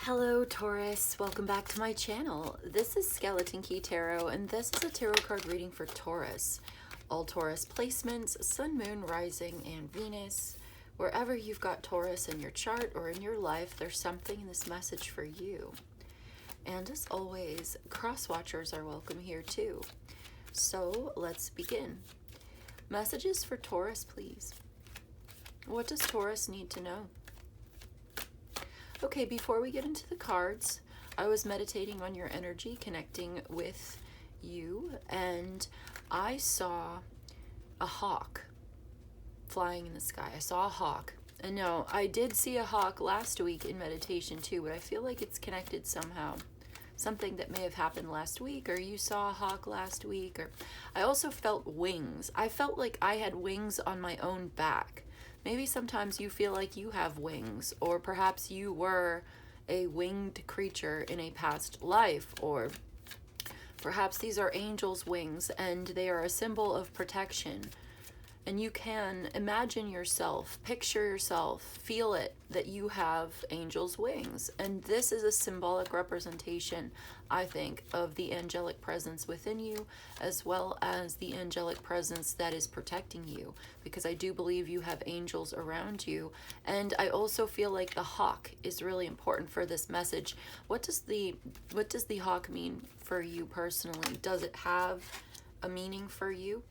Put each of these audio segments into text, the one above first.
Hello Taurus, welcome back to my channel. This is Skeleton Key Tarot and this is a tarot card reading for Taurus. All Taurus placements, Sun, Moon, Rising, and Venus. Wherever you've got Taurus in your chart or in your life, there's something in this message for you. And as always, cross watchers are welcome here too. So let's begin. Messages for Taurus, please. What does Taurus need to know? Okay, before we get into the cards, I was meditating on your energy, connecting with you, and I saw a hawk flying in the sky. I saw a hawk. And no, I did see a hawk last week in meditation too, but I feel like it's connected somehow. Something that may have happened last week, or you saw a hawk last week, or I also felt wings. I felt like I had wings on my own back. Maybe sometimes you feel like you have wings, or perhaps you were a winged creature in a past life, or perhaps these are angels' wings and they are a symbol of protection. And you can imagine yourself, picture yourself, feel it, that you have angels' wings. And this is a symbolic representation, I think, of the angelic presence within you, as well as the angelic presence that is protecting you, because I do believe you have angels around you. And I also feel like the hawk is really important for this message. What does the hawk mean for you personally? Does it have a meaning for you?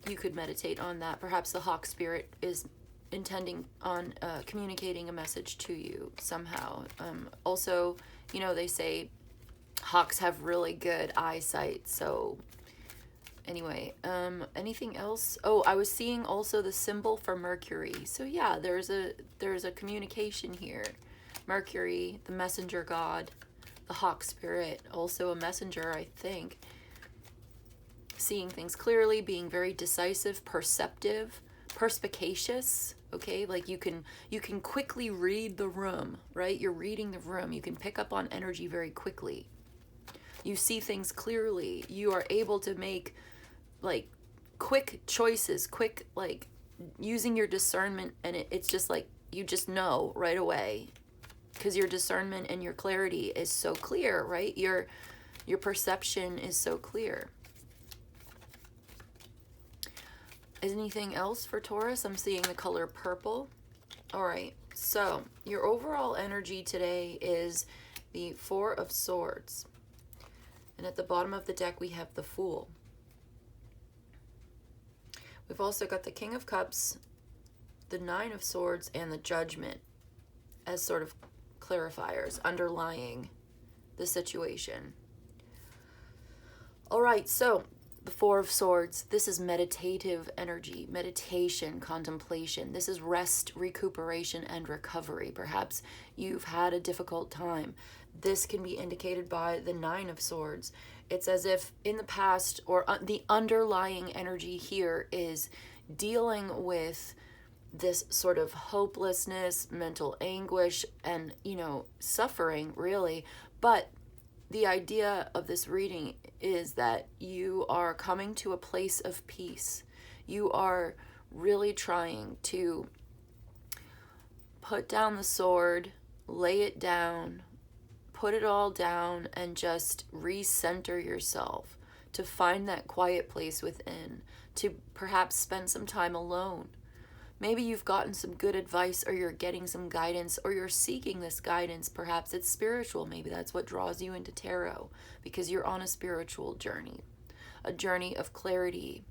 You could meditate on that. Perhaps the hawk spirit is intending on communicating a message to you somehow. Also, you know, they say hawks have really good eyesight. So anyway, anything else? Oh, I was seeing also the symbol for Mercury. So yeah, there's a communication here. Mercury, the messenger god, the hawk spirit, also a messenger, I think. Seeing things clearly, being very decisive, perceptive, perspicacious, okay? Like you can quickly read the room, right? You're reading the room. You can pick up on energy very quickly. You see things clearly. You are able to make like quick choices, quick, like using your discernment, and it's just like you just know right away because your discernment and your clarity is so clear, right? Your perception is so clear. Anything else for Taurus? I'm seeing the color purple. All right, so your overall energy today is the Four of Swords. And at the bottom of the deck, we have the Fool. We've also got the King of Cups, the Nine of Swords, and the Judgment as sort of clarifiers underlying the situation. All right, so the Four of Swords, this is meditative energy, meditation, contemplation. This is rest, recuperation, and recovery. Perhaps you've had a difficult time. This can be indicated by the Nine of Swords. It's as if in the past, or the underlying energy here is dealing with this sort of hopelessness, mental anguish, and, you know, suffering, really. But the idea of this reading is that you are coming to a place of peace. You are really trying to put down the sword, lay it down, put it all down, and just recenter yourself, to find that quiet place within, to perhaps spend some time alone. Maybe you've gotten some good advice, or you're getting some guidance, or you're seeking this guidance. Perhaps it's spiritual. Maybe that's what draws you into tarot, because you're on a spiritual journey, a journey of clarity,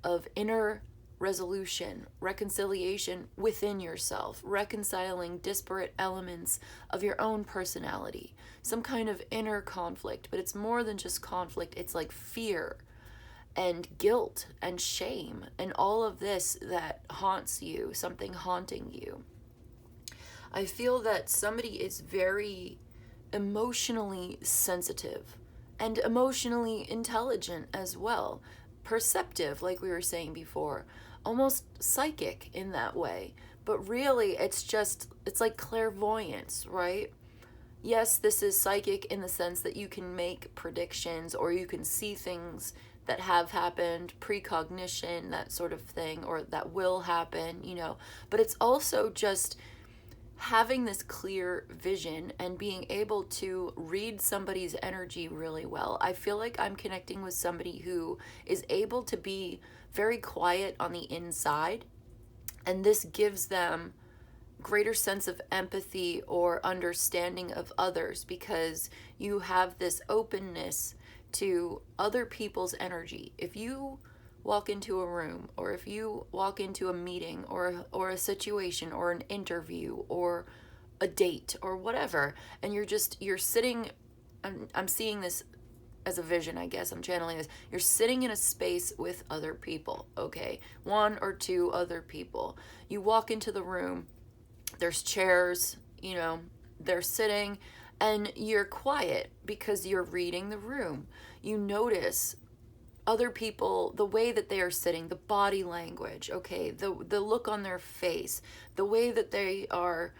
of inner resolution, reconciliation within yourself, reconciling disparate elements of your own personality, some kind of inner conflict. But it's more than just conflict. It's like fear and guilt and shame and all of this that haunts you, something haunting you. I feel that somebody is very emotionally sensitive and emotionally intelligent as well, perceptive, like we were saying before, almost psychic in that way. But really, it's like clairvoyance, right? Yes, this is psychic in the sense that you can make predictions, or you can see things that have happened, precognition, that sort of thing, or that will happen, you know. But it's also just having this clear vision and being able to read somebody's energy really well. I feel like I'm connecting with somebody who is able to be very quiet on the inside, and this gives them greater sense of empathy or understanding of others because you have this openness to other people's energy. If you walk into a room, or if you walk into a meeting or a situation or an interview or a date or whatever, and you're sitting, I'm seeing this as a vision, I guess I'm channeling this. You're sitting in a space with other people, okay? One or two other people. You walk into the room, there's chairs, they're sitting, and you're quiet because you're reading the room. You notice other people, the way that they are sitting, the body language, okay, the look on their face, the way that they are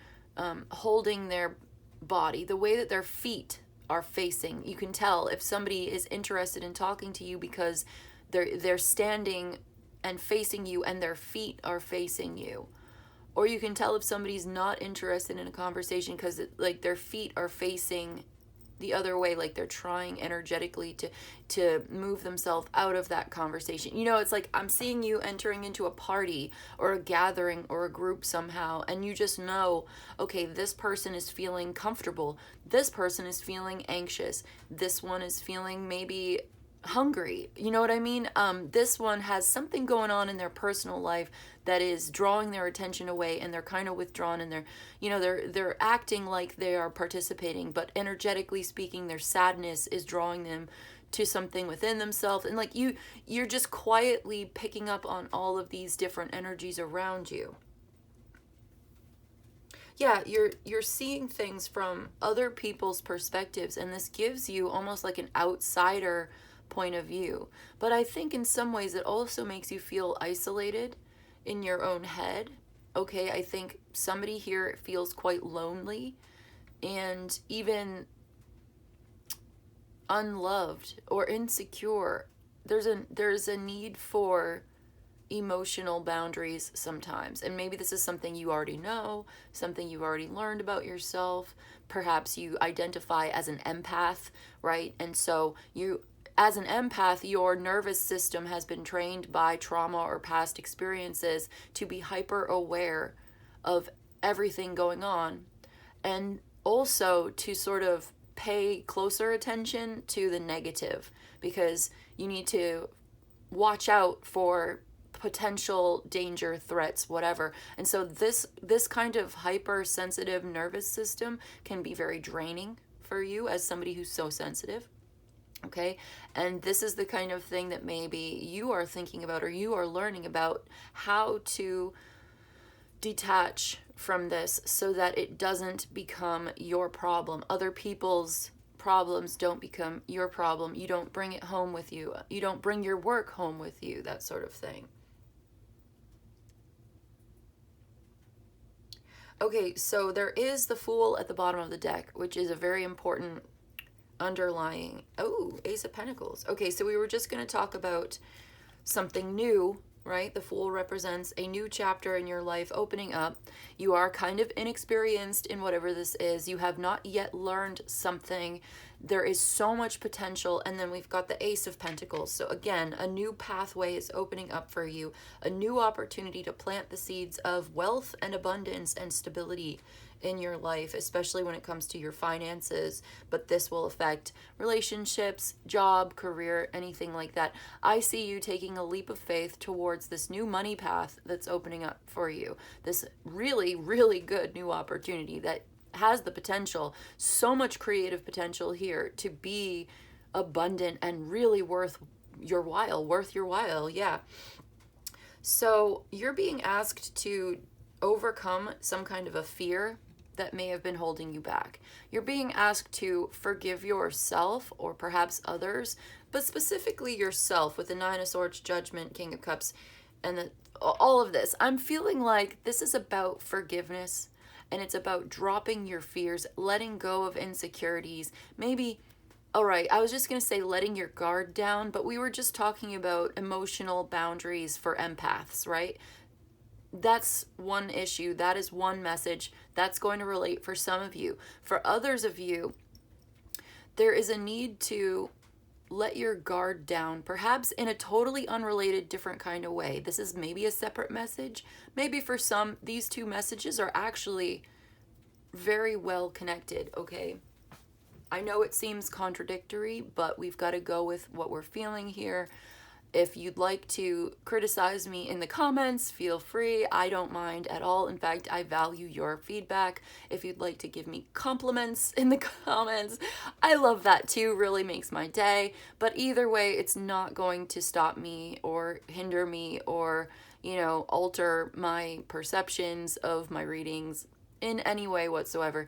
holding their body, the way that their feet are facing. You can tell if somebody is interested in talking to you because they're standing and facing you and their feet are facing you. Or you can tell if somebody's not interested in a conversation because like their feet are facing the other way, like they're trying energetically to move themselves out of that conversation. It's like I'm seeing you entering into a party or a gathering or a group somehow, and you just know, okay, this person is feeling comfortable, this person is feeling anxious, this one is feeling maybe hungry. You know what I mean? This one has something going on in their personal life that is drawing their attention away, and they're kind of withdrawn, and they're acting like they are participating, but energetically speaking, their sadness is drawing them to something within themselves. And like you're just quietly picking up on all of these different energies around you. Yeah, you're seeing things from other people's perspectives, and this gives you almost like an outsider point of view. But I think in some ways it also makes you feel isolated in your own head. Okay, I think somebody here feels quite lonely and even unloved or insecure. There's a need for emotional boundaries sometimes, and maybe this is something you already know, something you've already learned about yourself. Perhaps you identify as an empath, right? And so as an empath, your nervous system has been trained by trauma or past experiences to be hyper aware of everything going on, and also to sort of pay closer attention to the negative, because you need to watch out for potential danger, threats, whatever. And so this kind of hypersensitive nervous system can be very draining for you as somebody who's so sensitive. Okay, and this is the kind of thing that maybe you are thinking about, or you are learning about how to detach from this so that it doesn't become your problem. Other people's problems don't become your problem. You don't bring it home with you. You don't bring your work home with you, that sort of thing. Okay, so there is the Fool at the bottom of the deck, which is a very important underlying, Ace of Pentacles. Okay, so we were just going to talk about something new, right? The Fool represents a new chapter in your life opening up. You are kind of inexperienced in whatever this is. You have not yet learned something. There is so much potential. And then we've got the Ace of Pentacles. So again, a new pathway is opening up for you, a new opportunity to plant the seeds of wealth and abundance and stability in your life, especially when it comes to your finances. But this will affect relationships, job, career, anything like that. I see you taking a leap of faith towards this new money path that's opening up for you. This really, really good new opportunity that has the potential, so much creative potential here to be abundant and really worth your while. Yeah. So you're being asked to overcome some kind of a fear that may have been holding you back. You're being asked to forgive yourself or perhaps others, but specifically yourself with the Nine of Swords, Judgment, King of Cups, and all of this. I'm feeling like this is about forgiveness, and it's about dropping your fears, letting go of insecurities. Maybe, all right, I was just going to say letting your guard down, but we were just talking about emotional boundaries for empaths, right? that's one issue. That is one message that's going to relate for some of you. For others of you, there is a need to let your guard down, perhaps in a totally unrelated, different kind of way. This is maybe a separate message. Maybe for some, these two messages are actually very well connected, okay? I know it seems contradictory, but we've got to go with what we're feeling here. If you'd like to criticize me in the comments, feel free. I don't mind at all. In fact, I value your feedback. If you'd like to give me compliments in the comments, I love that too. Really makes my day. But either way, it's not going to stop me or hinder me or, alter my perceptions of my readings in any way whatsoever.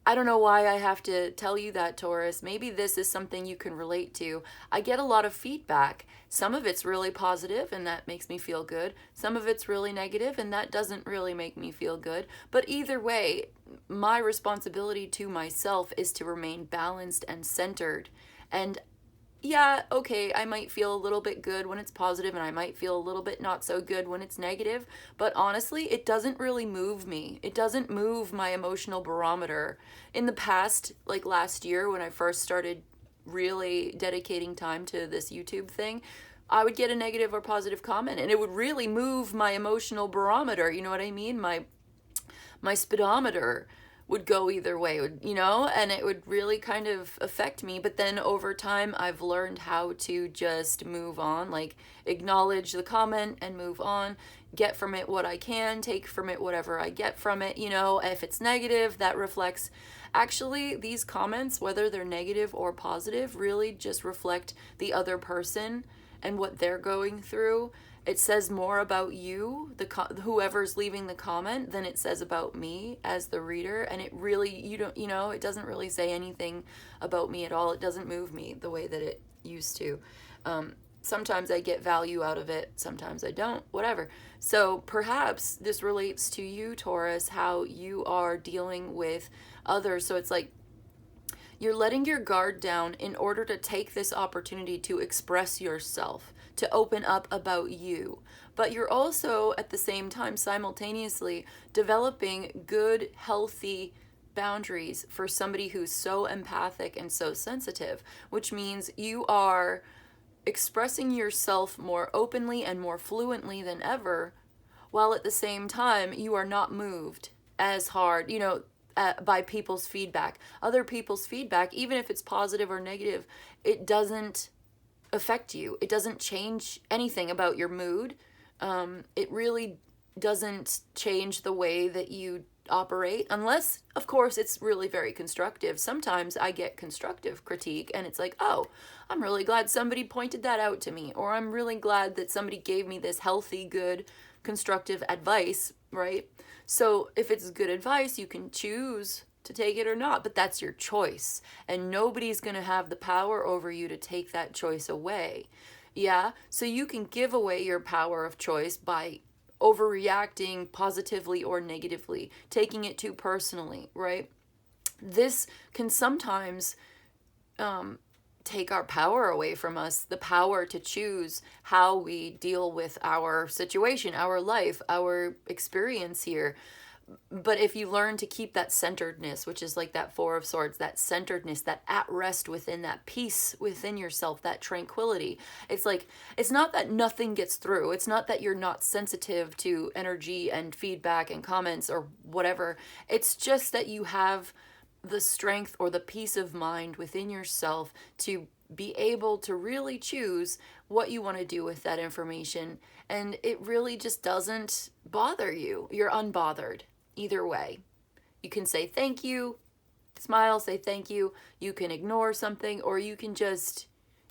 I don't know why I have to tell you that, Taurus. Maybe this is something you can relate to. I get a lot of feedback. Some of it's really positive, and that makes me feel good. Some of it's really negative, and that doesn't really make me feel good. But either way, my responsibility to myself is to remain balanced and centered. And yeah, okay, I might feel a little bit good when it's positive, and I might feel a little bit not so good when it's negative, but honestly, it doesn't really move me. It doesn't move my emotional barometer. In the past, like last year when I first started really dedicating time to this YouTube thing, I would get a negative or positive comment, and it would really move my emotional barometer, you know what I mean? My speedometer would go either way, and it would really kind of affect me. But then over time, I've learned how to just move on, like acknowledge the comment and move on, get from it what I can, take from it whatever I get from it. If it's negative, that reflects, actually, these comments, whether they're negative or positive, really just reflect the other person and what they're going through. It says more about you, whoever's leaving the comment, than it says about me as the reader. And it really, it doesn't really say anything about me at all. It doesn't move me the way that it used to. Sometimes I get value out of it. Sometimes I don't, whatever. So perhaps this relates to you, Taurus, how you are dealing with others. So it's like, you're letting your guard down in order to take this opportunity to express yourself, to open up about you. But you're also, at the same time, simultaneously developing good, healthy boundaries for somebody who's so empathic and so sensitive, which means you are expressing yourself more openly and more fluently than ever, while at the same time, you are not moved as hard, by people's feedback. Other people's feedback, even if it's positive or negative, it doesn't affect you. It doesn't change anything about your mood. It really doesn't change the way that you operate, unless, of course, it's really very constructive. Sometimes I get constructive critique, and it's like, oh, I'm really glad somebody pointed that out to me, or I'm really glad that somebody gave me this healthy, good, constructive advice, right? So if it's good advice, you can choose to take it or not, but that's your choice. And nobody's going to have the power over you to take that choice away. Yeah? So you can give away your power of choice by overreacting positively or negatively, taking it too personally, right? This can sometimes take our power away from us, the power to choose how we deal with our situation, our life, our experience here. But if you learn to keep that centeredness, which is like that Four of Swords, that centeredness, that at rest within, that peace within yourself, that tranquility, it's like, it's not that nothing gets through. It's not that you're not sensitive to energy and feedback and comments or whatever. It's just that you have the strength or the peace of mind within yourself to be able to really choose what you want to do with that information. And it really just doesn't bother you. You're unbothered either way. You can say thank you, smile, say thank you. You can ignore something, or you can just,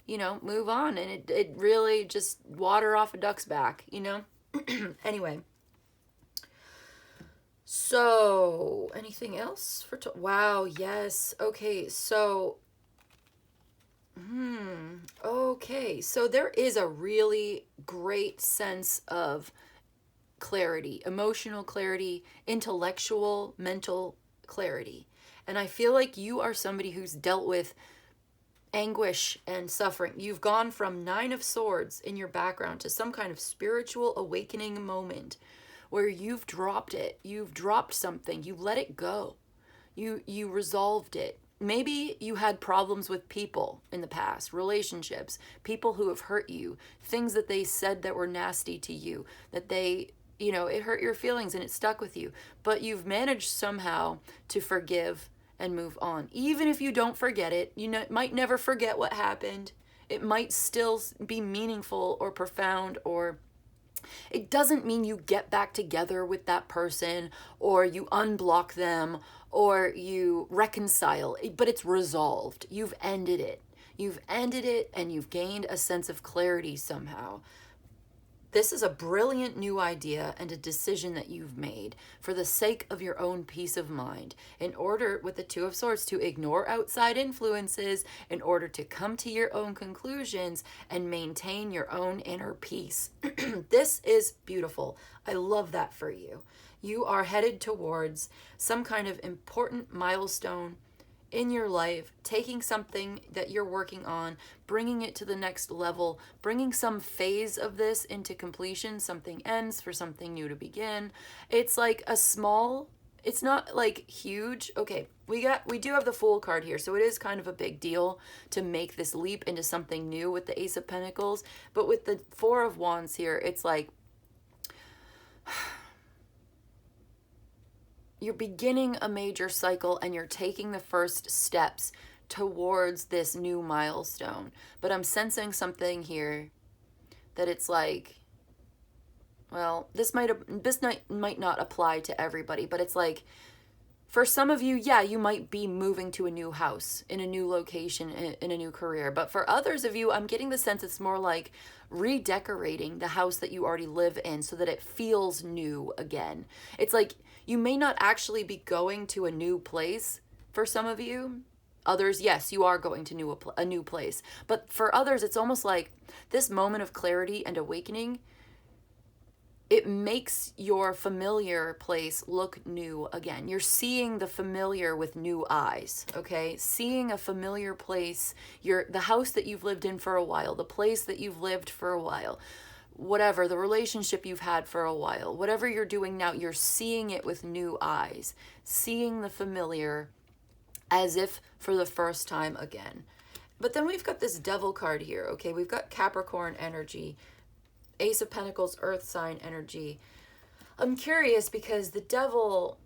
move on. And it really just water off a duck's back, Anyway. So, anything else for wow, yes. Okay, so so there is a really great sense of clarity, emotional clarity, intellectual, mental clarity. And I feel like you are somebody who's dealt with anguish and suffering. You've gone from 9 of Swords in your background to some kind of spiritual awakening moment where you've dropped it. You've dropped something. You let it go. You resolved it. Maybe you had problems with people in the past, relationships, people who have hurt you, things that they said that were nasty to you, that they, it hurt your feelings and it stuck with you. But you've managed somehow to forgive and move on. Even if you don't forget it, might never forget what happened. It might still be meaningful or profound, or it doesn't mean you get back together with that person or you unblock them or you reconcile, but it's resolved. You've ended it. You've ended it and you've gained a sense of clarity somehow. This is a brilliant new idea and a decision that you've made for the sake of your own peace of mind, in order, with the Two of Swords, to ignore outside influences, in order to come to your own conclusions and maintain your own inner peace. This is beautiful. I love that for you. You are headed towards some kind of important milestone in your life, taking something that you're working on, bringing it to the next level, bringing some phase of this into completion. Something ends for something new to begin. It's like a small, it's not like huge. Okay, we do have the Fool card here, so it is kind of a big deal to make this leap into something new with the Ace of Pentacles. But with the Four of Wands here, it's like you're beginning a major cycle and you're taking the first steps towards this new milestone. But I'm sensing something here that it's like, well, this might not apply to everybody, but it's like, for some of you, yeah, you might be moving to a new house, in a new location, in a new career. But for others of you, I'm getting the sense it's more like redecorating the house that you already live in so that it feels new again. It's like you may not actually be going to a new place for some of you. Others, yes, you are going to a new place. But for others, it's almost like this moment of clarity and awakening, it makes your familiar place look new again. You're seeing the familiar with new eyes, okay? Seeing a familiar place, the house that you've lived in for a while, the place that you've lived for a while, whatever, the relationship you've had for a while, whatever you're doing now, you're seeing it with new eyes, seeing the familiar as if for the first time again. But then we've got this Devil card here, okay? We've got Capricorn energy, Ace of Pentacles, Earth sign energy. I'm curious because the Devil,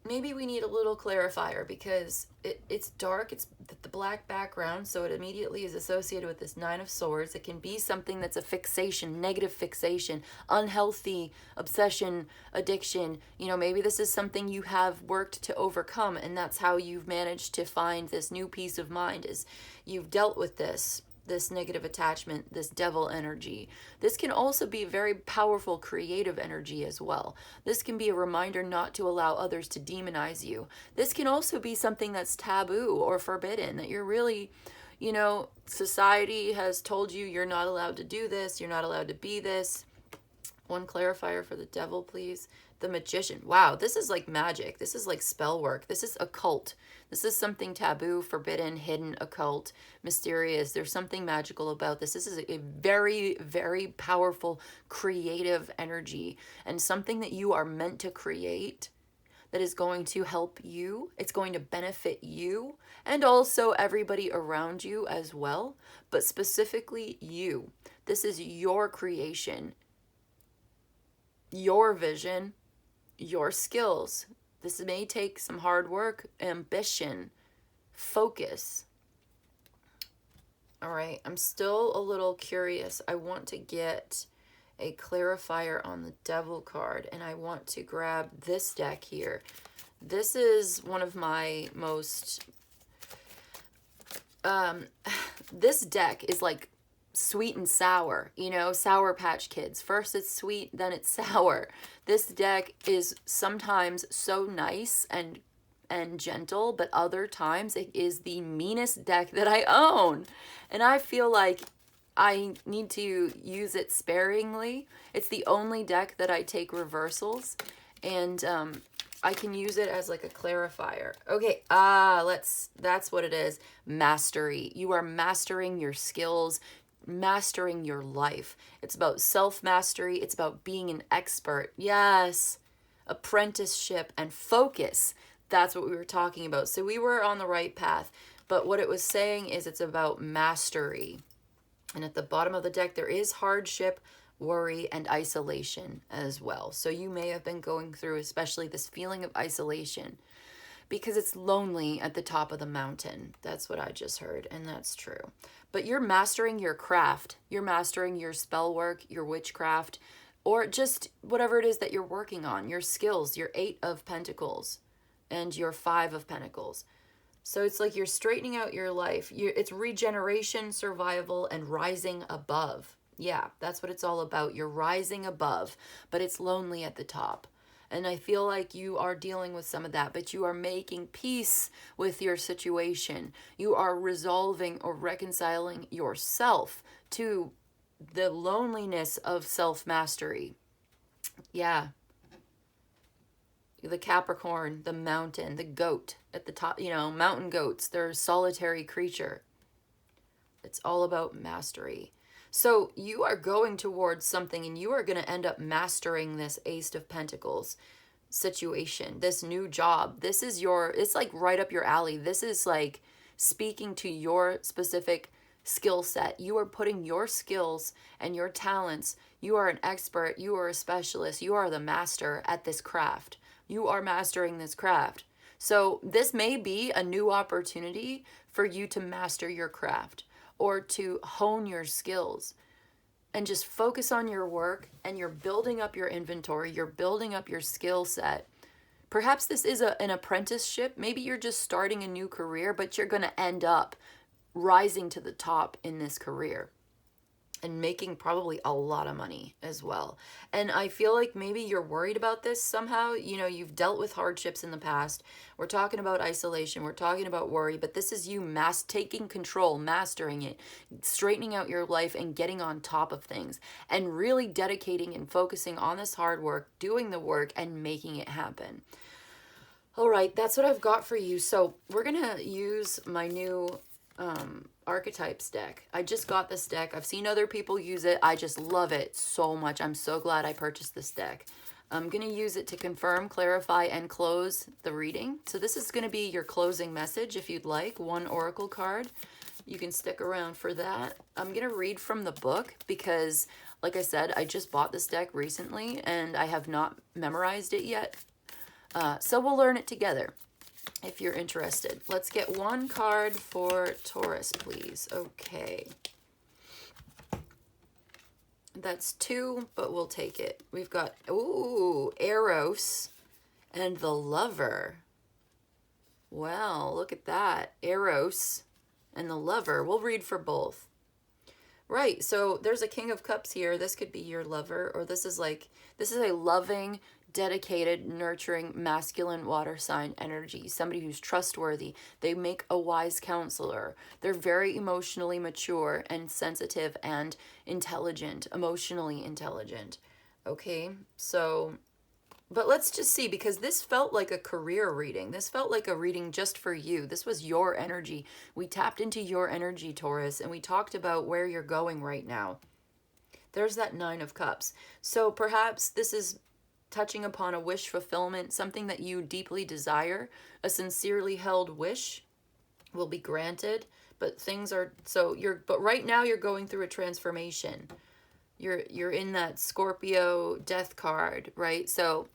maybe we need a little clarifier because it's dark, it's the black background, so it immediately is associated with this Nine of Swords. It can be something that's a fixation, negative fixation, unhealthy obsession, addiction. Maybe this is something you have worked to overcome, and that's how you've managed to find this new peace of mind, is you've dealt with this negative attachment, this Devil energy. This can also be very powerful creative energy as well. This can be a reminder not to allow others to demonize you. This can also be something that's taboo or forbidden, that you're really, society has told you you're not allowed to do this, you're not allowed to be this. One clarifier for the Devil, please. The Magician. Wow, this is like magic. This is like spell work. This is occult. This is something taboo, forbidden, hidden, occult, mysterious. There's something magical about this. This is a very, very powerful creative energy and something that you are meant to create that is going to help you. It's going to benefit you and also everybody around you as well, but specifically you. This is your creation, your vision, your skills. This may take some hard work, ambition, focus. All right, I'm still a little curious. I want to get a clarifier on the Devil card, and I want to grab this deck here. This is one of my most... this deck is like sweet and sour, Sour Patch Kids. First it's sweet, then it's sour. This deck is sometimes so nice and gentle, but other times it is the meanest deck that I own. And I feel like I need to use it sparingly. It's the only deck that I take reversals, and I can use it as like a clarifier. Okay, that's what it is. Mastery. You are mastering your skills, mastering your life. It's about self-mastery. It's about being an expert. Yes. Apprenticeship and focus. That's what we were talking about. So we were on the right path. But what it was saying is it's about mastery. And at the bottom of the deck, there is hardship, worry, and isolation as well. So you may have been going through especially this feeling of isolation because it's lonely at the top of the mountain. That's what I just heard, and that's true. But you're mastering your craft. You're mastering your spell work, your witchcraft, or just whatever it is that you're working on, your skills, your 8 of Pentacles and your 5 of Pentacles. So it's like you're straightening out your life. It's regeneration, survival, and rising above. Yeah, that's what it's all about. You're rising above, but it's lonely at the top. And I feel like you are dealing with some of that, but you are making peace with your situation. You are resolving or reconciling yourself to the loneliness of self-mastery. Yeah. The Capricorn, the mountain, the goat at the top, mountain goats, they're a solitary creature. It's all about mastery. So you are going towards something and you are going to end up mastering this Ace of Pentacles situation, this new job. This is it's like right up your alley. This is like speaking to your specific skill set. You are putting your skills and your talents. You are an expert. You are a specialist. You are the master at this craft. You are mastering this craft. So this may be a new opportunity for you to master your craft or to hone your skills and just focus on your work, and you're building up your inventory. You're building up your skill set. Perhaps this is an apprenticeship. Maybe you're just starting a new career, but you're going to end up rising to the top in this career and making probably a lot of money as well. And I feel like maybe you're worried about this somehow. You've dealt with hardships in the past. We're talking about isolation. We're talking about worry, but this is you taking control, mastering it, straightening out your life and getting on top of things and really dedicating and focusing on this hard work, doing the work and making it happen. All right, that's what I've got for you. So we're going to use my new archetypes deck. I just got this deck. I've seen other people use it. I just love it so much. I'm so glad I purchased this deck. I'm going to use it to confirm, clarify, and close the reading. So this is going to be your closing message if you'd like. 1 oracle card. You can stick around for that. I'm going to read from the book because, like I said, I just bought this deck recently and I have not memorized it yet. So we'll learn it together. If you're interested. Let's get 1 card for Taurus, please. Okay. That's 2, but we'll take it. We've got, Eros and the Lover. Wow, look at that. Eros and the Lover. We'll read for both. Right, so there's a King of Cups here. This could be your lover, or this is a loving, dedicated, nurturing, masculine water sign energy. Somebody who's trustworthy. They make a wise counselor. They're very emotionally mature and sensitive and intelligent, emotionally intelligent. Okay, so, but let's just see, because this felt like a career reading. This felt like a reading just for you. This was your energy. We tapped into your energy, Taurus, and we talked about where you're going right now. There's that 9 of Cups. So perhaps this is touching upon a wish fulfillment, something that you deeply desire. A sincerely held wish will be granted, but but right now you're going through a transformation. You're in that Scorpio death card, right? So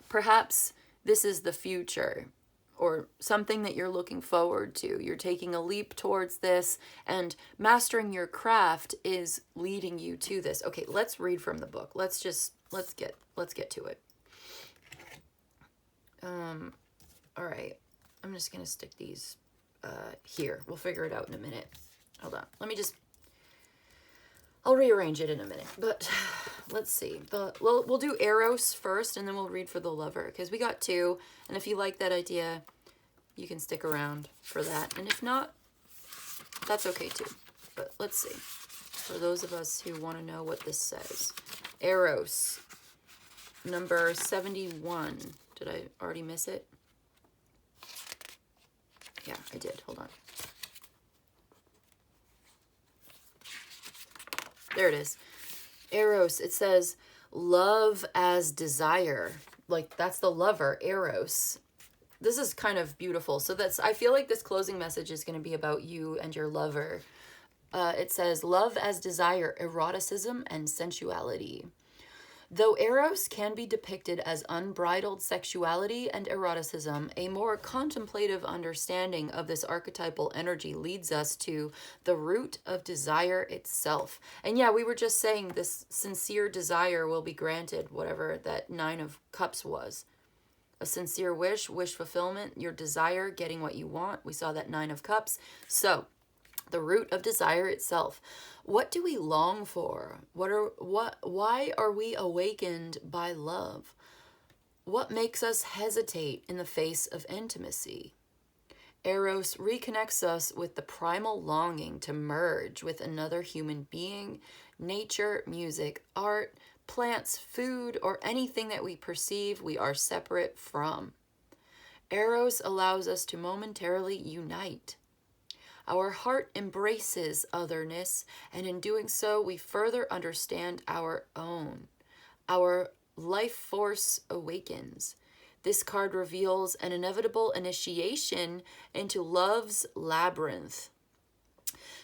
perhaps this is the future or something that you're looking forward to. You're taking a leap towards this, and mastering your craft is leading you to this. Okay, let's read from the book. Let's get to it. All right. I'm just going to stick these here. We'll figure it out in a minute. Hold on. I'll rearrange it in a minute, but let's see. We'll do Eros first, and then we'll read for the Lover, because we got 2, and if you like that idea, you can stick around for that, and if not, that's okay too. But let's see. For those of us who want to know what this says. Eros, number 71. Did I already miss it? Yeah, I did. Hold on. There it is. Eros, it says love as desire. Like that's the lover, Eros. This is kind of beautiful. So I feel like this closing message is going to be about you and your lover. It says love as desire, eroticism, and sensuality. Though Eros can be depicted as unbridled sexuality and eroticism, a more contemplative understanding of this archetypal energy leads us to the root of desire itself. And yeah, we were just saying this sincere desire will be granted, whatever that Nine of Cups was. A sincere wish fulfillment, your desire, getting what you want. We saw that Nine of Cups. So, the root of desire itself. What do we long for? Why are we awakened by love? What makes us hesitate in the face of intimacy? Eros reconnects us with the primal longing to merge with another human being, nature, music, art, plants, food, or anything that we perceive we are separate from. Eros allows us to momentarily unite. Our heart embraces otherness, and in doing so, we further understand our own. Our life force awakens. This card reveals an inevitable initiation into love's labyrinth.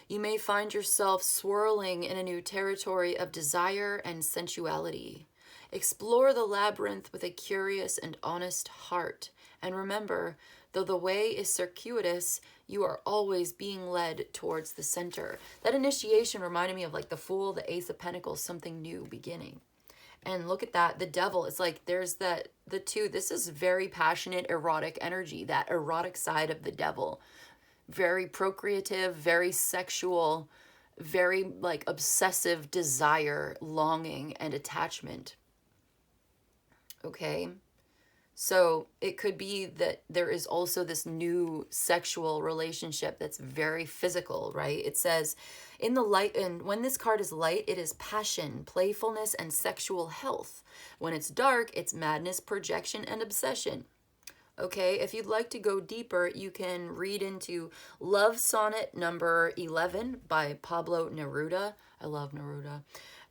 You may find yourself swirling in a new territory of desire and sensuality. Explore the labyrinth with a curious and honest heart, and remember, though the way is circuitous, you are always being led towards the center. That initiation reminded me of like the Fool, the Ace of Pentacles, something new beginning. And look at that, the Devil. It's like there's the two. This is very passionate, erotic energy, that erotic side of the Devil. Very procreative, very sexual, very like obsessive desire, longing, and attachment. Okay? So it could be that there is also this new sexual relationship that's very physical, right? It says in the light, and when this card is light, it is passion, playfulness, and sexual health. When it's dark, it's madness, projection, and obsession. Okay, if you'd like to go deeper, you can read into Love Sonnet number 11 by Pablo Neruda. I love Neruda.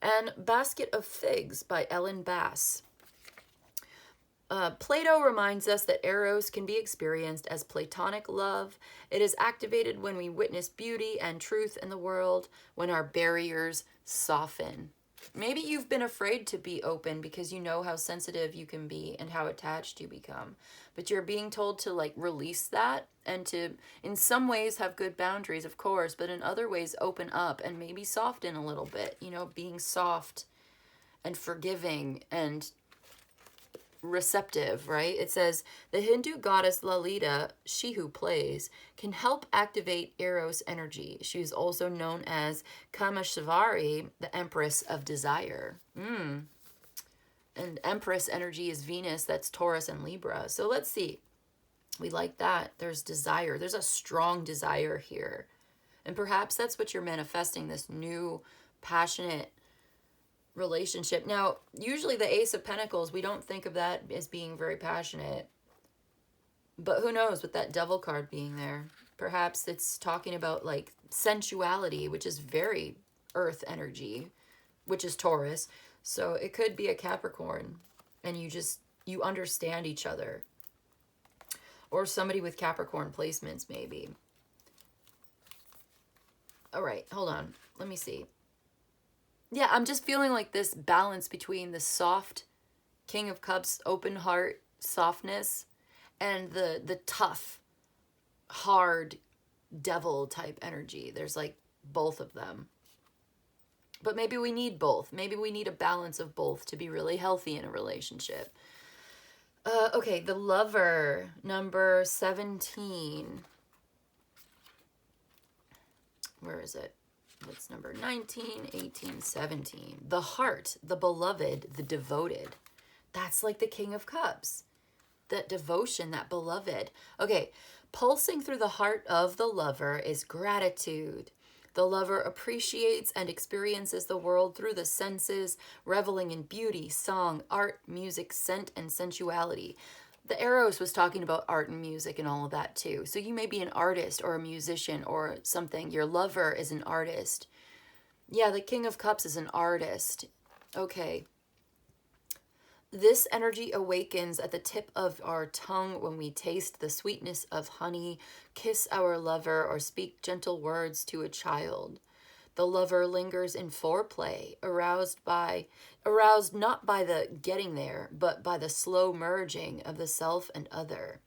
And Basket of Figs by Ellen Bass. Plato reminds us that Eros can be experienced as platonic love. It is activated when we witness beauty and truth in the world, when our barriers soften. Maybe you've been afraid to be open because you know how sensitive you can be and how attached you become. But you're being told to like release that and to, in some ways, have good boundaries, of course, but in other ways, open up and maybe soften a little bit. You know, being soft and forgiving and receptive, right? It says, the Hindu goddess Lalita, she who plays, can help activate Eros energy. She is also known as Kameshvari, the Empress of Desire. And Empress energy is Venus, that's Taurus and Libra. So let's see. We like that. There's desire. There's a strong desire here. And perhaps that's what you're manifesting, this new, passionate relationship. Now, usually the Ace of Pentacles, we don't think of that as being very passionate. But who knows with that Devil card being there. Perhaps it's talking about like sensuality, which is very earth energy, which is Taurus. So it could be a Capricorn and you understand each other. Or somebody with Capricorn placements maybe. All right, hold on. Let me see. Yeah, I'm just feeling like this balance between the soft King of Cups, open heart, softness, and the tough, hard, devil type energy. There's like both of them. But maybe we need both. Maybe we need a balance of both to be really healthy in a relationship. Okay, the Lover, number 17. Where is it? It's number 19, 18, 17. The heart, the beloved, the devoted. That's like the King of Cups. That devotion, that beloved. Okay, pulsing through the heart of the lover is gratitude. The lover appreciates and experiences the world through the senses, reveling in beauty, song, art, music, scent, and sensuality. The Eros was talking about art and music and all of that too. So you may be an artist or a musician or something. Your lover is an artist. Yeah, the King of Cups is an artist. Okay. This energy awakens at the tip of our tongue when we taste the sweetness of honey, kiss our lover, or speak gentle words to a child. The lover lingers in foreplay, aroused not by the getting there, but by the slow merging of the self and other.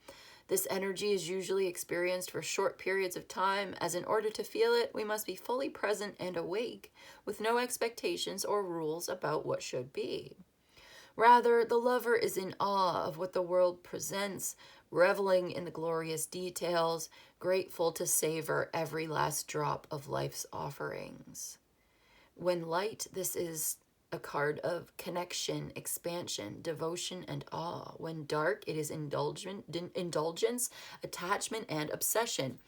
This energy is usually experienced for short periods of time, as in order to feel it, we must be fully present and awake, with no expectations or rules about what should be. Rather, the lover is in awe of what the world presents, reveling in the glorious details, grateful to savor every last drop of life's offerings. When light, this is a card of connection, expansion, devotion, and awe. When dark, it is indulgence, attachment, and obsession.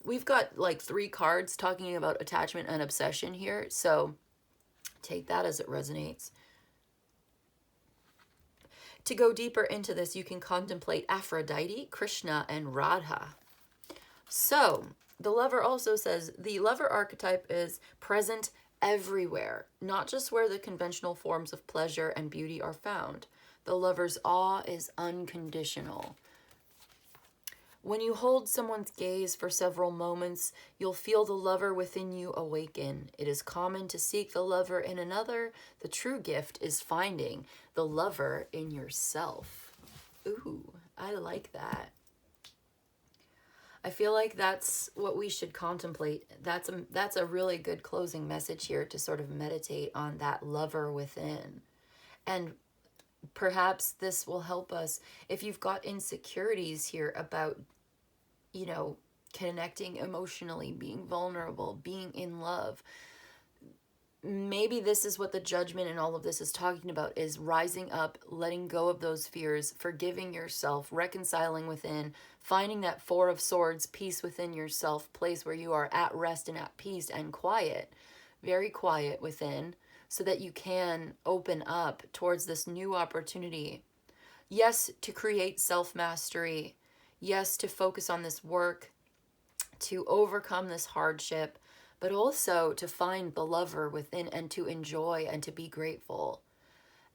We've got like 3 cards talking about attachment and obsession here, so take that as it resonates. To go deeper into this, you can contemplate Aphrodite, Krishna, and Radha. So, the lover also says the lover archetype is present everywhere, not just where the conventional forms of pleasure and beauty are found. The lover's awe is unconditional. When you hold someone's gaze for several moments, you'll feel the lover within you awaken. It is common to seek the lover in another. The true gift is finding the lover in yourself. Ooh, I like that. I feel like that's what we should contemplate. That's a really good closing message here, to sort of meditate on that lover within. And perhaps this will help us if you've got insecurities here about, you know, connecting emotionally, being vulnerable, being in love. Maybe this is what the judgment and all of this is talking about, is rising up, letting go of those fears, forgiving yourself, reconciling within, finding that 4 of Swords, peace within yourself, place where you are at rest and at peace and quiet, very quiet within, so that you can open up towards this new opportunity. Yes, to create self-mastery. Yes, to focus on this work, to overcome this hardship, but also to find the lover within and to enjoy and to be grateful.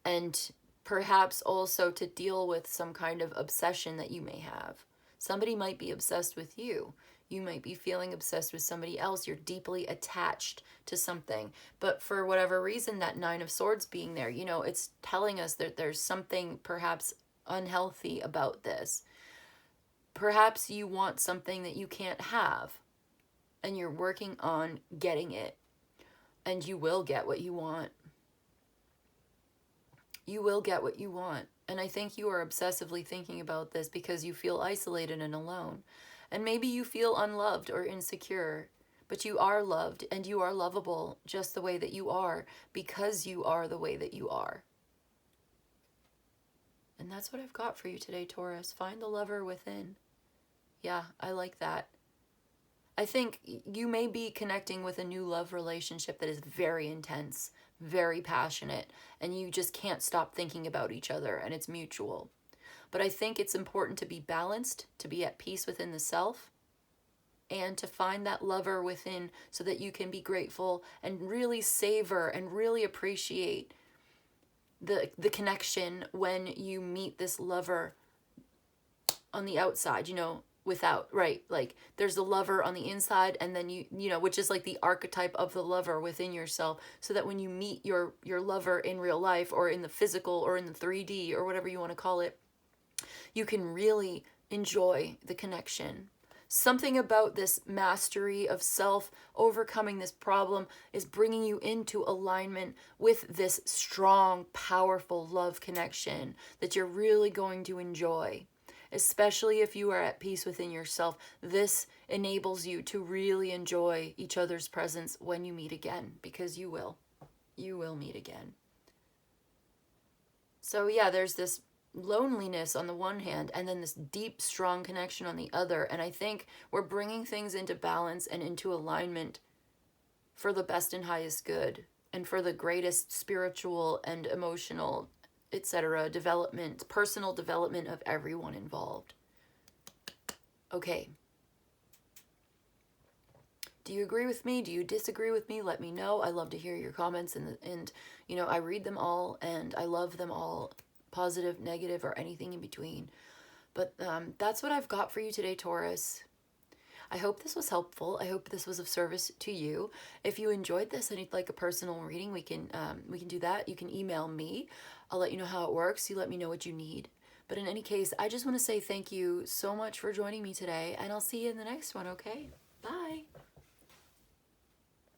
And perhaps also to deal with some kind of obsession that you may have. Somebody might be obsessed with you. You might be feeling obsessed with somebody else. You're deeply attached to something. But for whatever reason, that 9 of Swords being there, you know, it's telling us that there's something perhaps unhealthy about this. Perhaps you want something that you can't have, and you're working on getting it, and you will get what you want. You will get what you want. And I think you are obsessively thinking about this because you feel isolated and alone. And maybe you feel unloved or insecure, but you are loved and you are lovable just the way that you are, because you are the way that you are. And that's what I've got for you today, Taurus. Find the lover within. Yeah, I like that. I think you may be connecting with a new love relationship that is very intense, very passionate, and you just can't stop thinking about each other, and it's mutual. But I think it's important to be balanced, to be at peace within the self, and to find that lover within so that you can be grateful and really savor and really appreciate the connection when you meet this lover on the outside, you know, without, right? Like there's the lover on the inside, and then you know, which is like the archetype of the lover within yourself, so that when you meet your lover in real life or in the physical or in the 3D or whatever you want to call it, you can really enjoy the connection. Something about this mastery of self, overcoming this problem, is bringing you into alignment with this strong, powerful love connection that you're really going to enjoy. Especially if you are at peace within yourself, this enables you to really enjoy each other's presence when you meet again, because you will. You will meet again. So yeah, there's this loneliness on the one hand, and then this deep, strong connection on the other. And I think we're bringing things into balance and into alignment for the best and highest good, and for the greatest spiritual and emotional, etc. development, personal development of everyone involved. Okay. Do you agree with me? Do you disagree with me? Let me know. I love to hear your comments, and you know, I read them all and I love them all, positive, negative, or anything in between. But that's what I've got for you today, Taurus. I hope this was helpful. I hope this was of service to you. If you enjoyed this and you'd like a personal reading, we can do that. You can email me. I'll let you know how it works. You let me know what you need. But in any case, I just want to say thank you so much for joining me today, and I'll see you in the next one, okay?